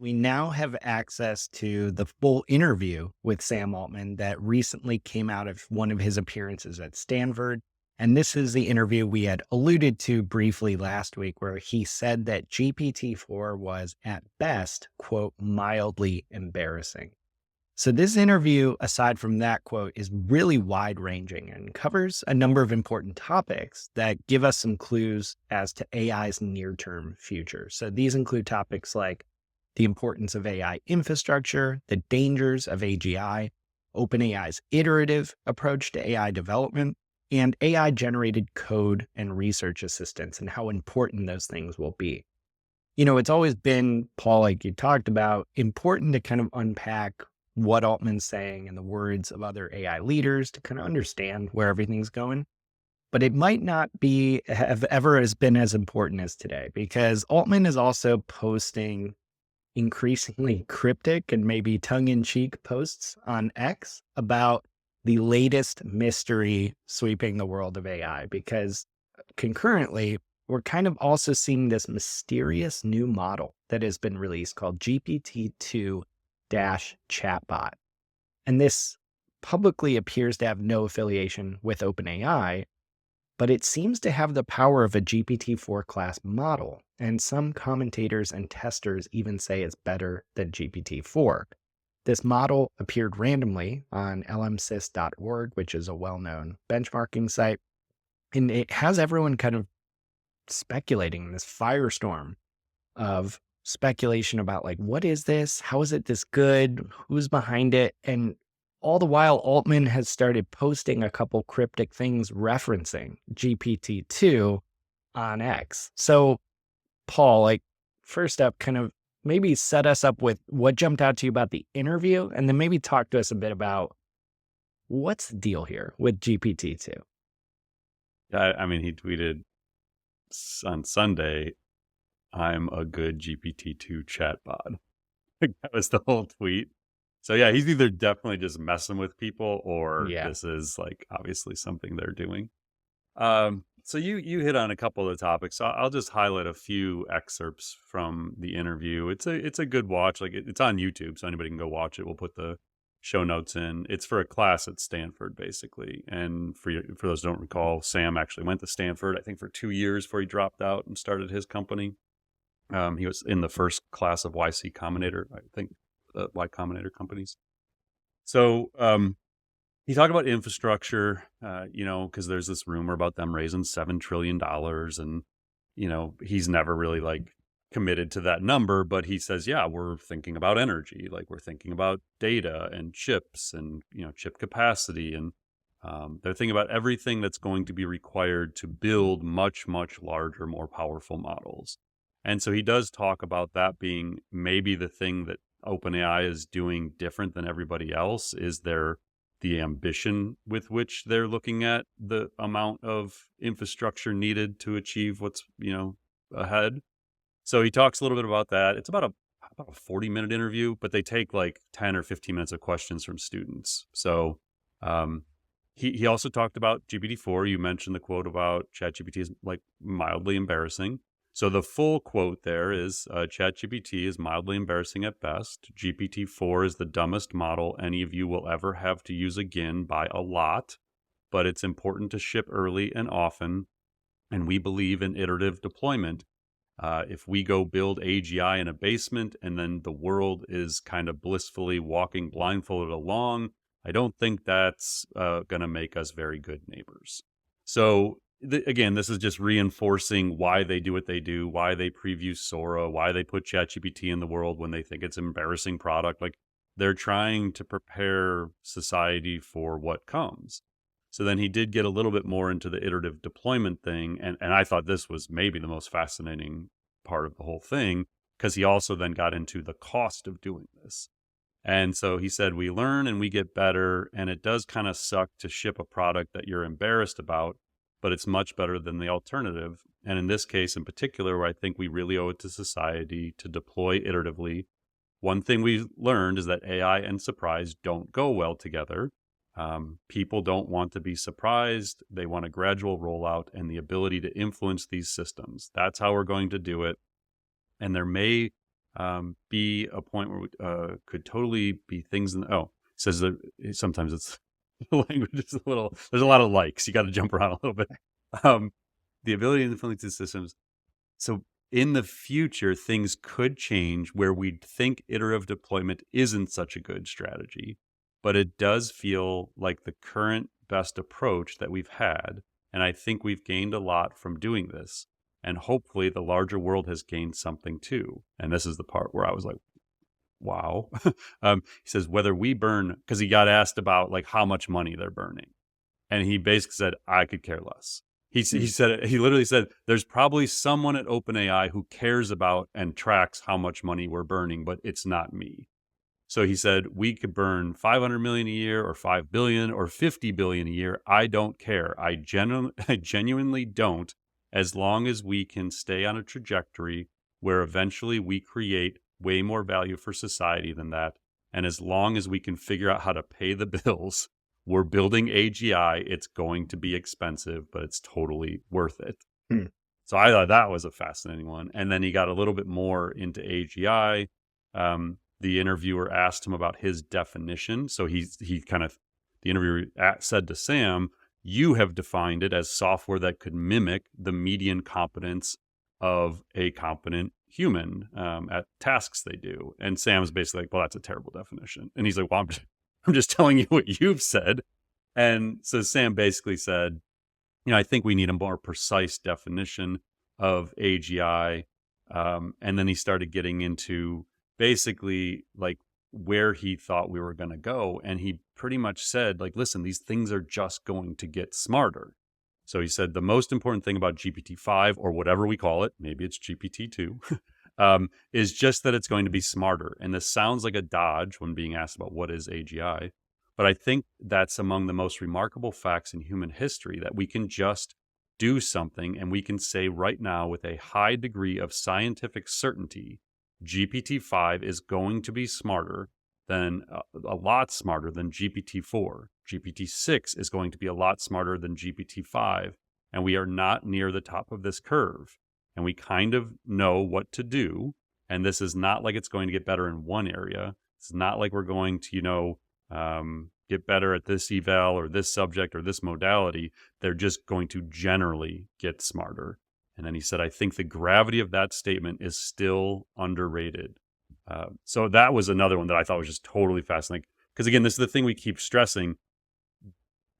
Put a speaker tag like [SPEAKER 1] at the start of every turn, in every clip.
[SPEAKER 1] We now have access to the full interview with Sam Altman that recently came out of one of his appearances at Stanford. And this is the interview we had alluded to briefly last week, where he said that GPT-4 was at best, quote, mildly embarrassing. So this interview, aside from that quote, is really wide ranging and covers a number of important topics that give us some clues as to AI's near term future. So these include topics like the importance of AI infrastructure, the dangers of AGI, OpenAI's iterative approach to AI development, and AI generated code and research assistance and how important those things will be. It's always been, Paul, like you talked about, important to kind of unpack what Altman's saying and the words of other AI leaders to kind of understand where everything's going. But it might not be have ever has been as important as today, because Altman is also posting increasingly cryptic and maybe tongue-in-cheek posts on X about the latest mystery sweeping the world of AI, because concurrently, we're kind of also seeing this mysterious new model that has been released called GPT-2 chatbot. And this publicly appears to have no affiliation with OpenAI, but it seems to have the power of a GPT-4 class model. And some commentators and testers even say it's better than GPT-4. This model appeared randomly on lmsys.org, which is a well-known benchmarking site. And it has everyone kind of speculating in this firestorm of speculation about, like, what is this? How is it this good? Who's behind it? And all the while, Altman has started posting a couple cryptic things referencing GPT-2 on X. So, Paul, like, first up, kind of maybe set us up with what jumped out to you about the interview, and then maybe talk to us a bit about what's the deal here with GPT-2.
[SPEAKER 2] I mean, he tweeted on Sunday, "I'm a good GPT-2 chatbot." That was the whole tweet. So yeah, he's either definitely just messing with people, or this is like obviously something they're doing. So you hit on a couple of the topics. So I'll just highlight a few excerpts from the interview. It's a good watch. Like it's on YouTube, so anybody can go watch it. We'll put the show notes in. It's for a class at Stanford, basically. And for those who don't recall, Sam actually went to Stanford, I think, for 2 years before he dropped out and started his company. He was in the first class of YC Combinator, I think, Y Combinator companies. So he talked about infrastructure, because there's this rumor about them raising $7 trillion. And, he's never really like committed to that number, but he says, yeah, we're thinking about energy. Like we're thinking about data and chips and, chip capacity. And they're thinking about everything that's going to be required to build much, much larger, more powerful models. And so he does talk about that being maybe the thing that OpenAI is doing different than everybody else is the ambition with which they're looking at the amount of infrastructure needed to achieve what's, ahead. So he talks a little bit about that. It's about a 40-minute interview, but they take like 10 or 15 minutes of questions from students. So he also talked about GPT-4. You mentioned the quote about ChatGPT is like mildly embarrassing. So the full quote there is, ChatGPT is mildly embarrassing at best. GPT-4 is the dumbest model any of you will ever have to use again by a lot, but it's important to ship early and often, and we believe in iterative deployment. If we go build AGI in a basement and then the world is kind of blissfully walking blindfolded along, I don't think that's going to make us very good neighbors. So again, this is just reinforcing why they do what they do, why they preview Sora, why they put ChatGPT in the world when they think it's an embarrassing product. Like they're trying to prepare society for what comes. So then he did get a little bit more into the iterative deployment thing. And I thought this was maybe the most fascinating part of the whole thing, because he also then got into the cost of doing this. And so he said, we learn and we get better. And it does kind of suck to ship a product that you're embarrassed about, but it's much better than the alternative. And in this case in particular, where I think we really owe it to society to deploy iteratively, one thing we've learned is that AI and surprise don't go well together. People don't want to be surprised. They want a gradual rollout and the ability to influence these systems. That's how we're going to do it. And there may be a point where could totally be things in says that sometimes it's the language is a little, there's a lot of likes, you got to jump around a little bit. um, the ability to influence these systems. So in the future, things could change where we'd think iterative deployment isn't such a good strategy, but it does feel like the current best approach that we've had. And I think we've gained a lot from doing this. And hopefully the larger world has gained something too. And this is the part where I was like, wow. He says, whether we burn, because he got asked about like how much money they're burning. And he basically said, I could care less. He said, he literally said, there's probably someone at OpenAI who cares about and tracks how much money we're burning, but it's not me. So he said, we could burn 500 million a year or 5 billion or 50 billion a year. I don't care. I genuinely don't, as long as we can stay on a trajectory where eventually we create way more value for society than that. And as long as we can figure out how to pay the bills, we're building AGI. It's going to be expensive, but it's totally worth it.
[SPEAKER 1] Hmm.
[SPEAKER 2] So I thought that was a fascinating one. And then he got a little bit more into AGI. The interviewer asked him about his definition. So the interviewer said to Sam, you have defined it as software that could mimic the median competence of a competent human at tasks they do. And Sam's basically like, well, that's a terrible definition. And he's like, well, I'm just telling you what you've said. And so Sam basically said, I think we need a more precise definition of AGI. And then he started getting into basically like where he thought we were going to go. And he pretty much said, like, listen, these things are just going to get smarter. So he said the most important thing about GPT-5 or whatever we call it, maybe it's GPT-2, is just that it's going to be smarter. And this sounds like a dodge when being asked about what is AGI. But I think that's among the most remarkable facts in human history, that we can just do something and we can say right now with a high degree of scientific certainty, GPT-5 is going to be smarter than a lot smarter than GPT-4. GPT-6 is going to be a lot smarter than GPT-5. And we are not near the top of this curve. And we kind of know what to do. And this is not like it's going to get better in one area. It's not like we're going to, get better at this eval or this subject or this modality. They're just going to generally get smarter. And then he said, I think the gravity of that statement is still underrated. So that was another one that I thought was just totally fascinating. Because again, this is the thing we keep stressing.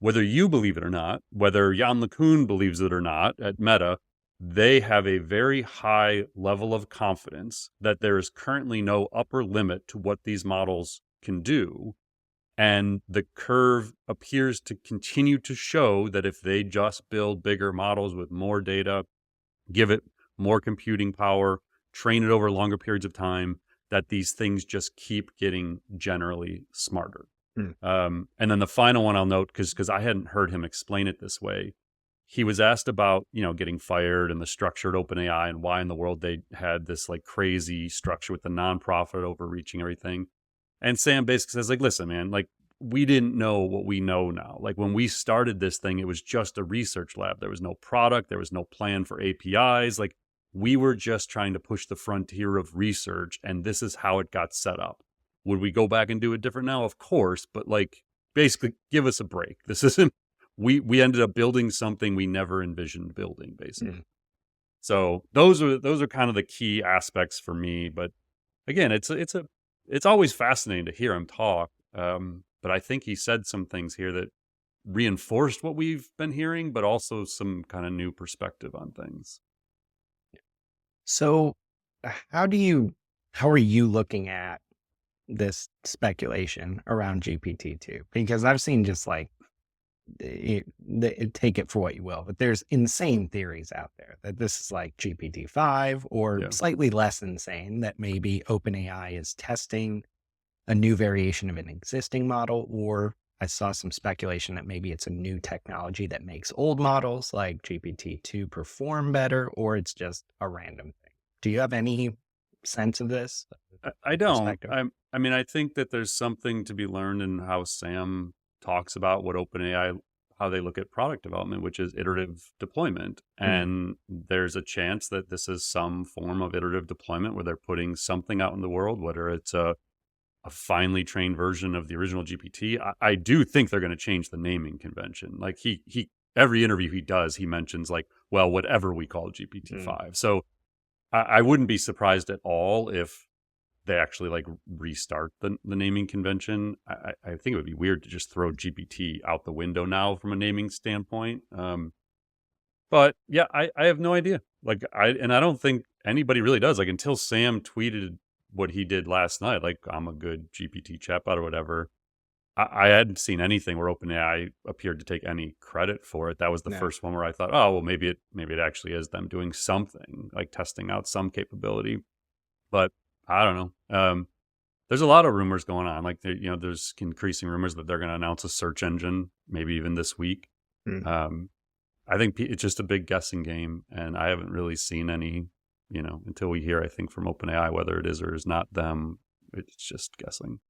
[SPEAKER 2] Whether you believe it or not, whether Jan LeCun believes it or not at Meta, they have a very high level of confidence that there is currently no upper limit to what these models can do. And the curve appears to continue to show that if they just build bigger models with more data, give it more computing power, train it over longer periods of time, that these things just keep getting generally smarter. And then the final one I'll note, because I hadn't heard him explain it this way. He was asked about, getting fired and the structure at OpenAI and why in the world they had this like crazy structure with the nonprofit overreaching everything. And Sam basically says, like, listen, man, like, we didn't know what we know now. Like, when we started this thing, it was just a research lab. There was no product. There was no plan for APIs. Like, we were just trying to push the frontier of research, and this is how it got set up. Would we go back and do it different now? Of course, but, like, basically, give us a break. This isn't, we ended up building something we never envisioned building, basically. So those are kind of the key aspects for me. But again, it's always fascinating to hear him talk. But I think he said some things here that reinforced what we've been hearing, but also some kind of new perspective on things.
[SPEAKER 1] So how are you looking at this speculation around GPT-2? Because I've seen just like, take it for what you will, but there's insane theories out there that this is like GPT-5 or slightly less insane, that maybe OpenAI is testing a new variation of an existing model, or I saw some speculation that maybe it's a new technology that makes old models like GPT-2 perform better, or it's just a random thing. Do you have any sense of this?
[SPEAKER 2] I don't. I mean, I think that there's something to be learned in how Sam talks about what OpenAI, how they look at product development, which is iterative deployment.
[SPEAKER 1] Mm.
[SPEAKER 2] And there's a chance that this is some form of iterative deployment where they're putting something out in the world, whether it's a finely trained version of the original GPT. I do think they're going to change the naming convention. Like he every interview he does, he mentions like, well, whatever we call GPT-5. So I wouldn't be surprised at all if they actually like restart the naming convention. I think it would be weird to just throw GPT out the window now from a naming standpoint. But yeah, I have no idea. Like I don't think anybody really does. Like until Sam tweeted what he did last night, like I'm a good GPT chatbot or whatever. I hadn't seen anything where OpenAI appeared to take any credit for it. That was the
[SPEAKER 1] No.
[SPEAKER 2] first one where I thought, oh well, maybe it actually is them doing something, like testing out some capability. But I don't know. There's a lot of rumors going on. Like there's increasing rumors that they're going to announce a search engine, maybe even this week.
[SPEAKER 1] Mm.
[SPEAKER 2] I think it's just a big guessing game, and I haven't really seen any. Until we hear, I think, from OpenAI whether it is or is not them. It's just guessing.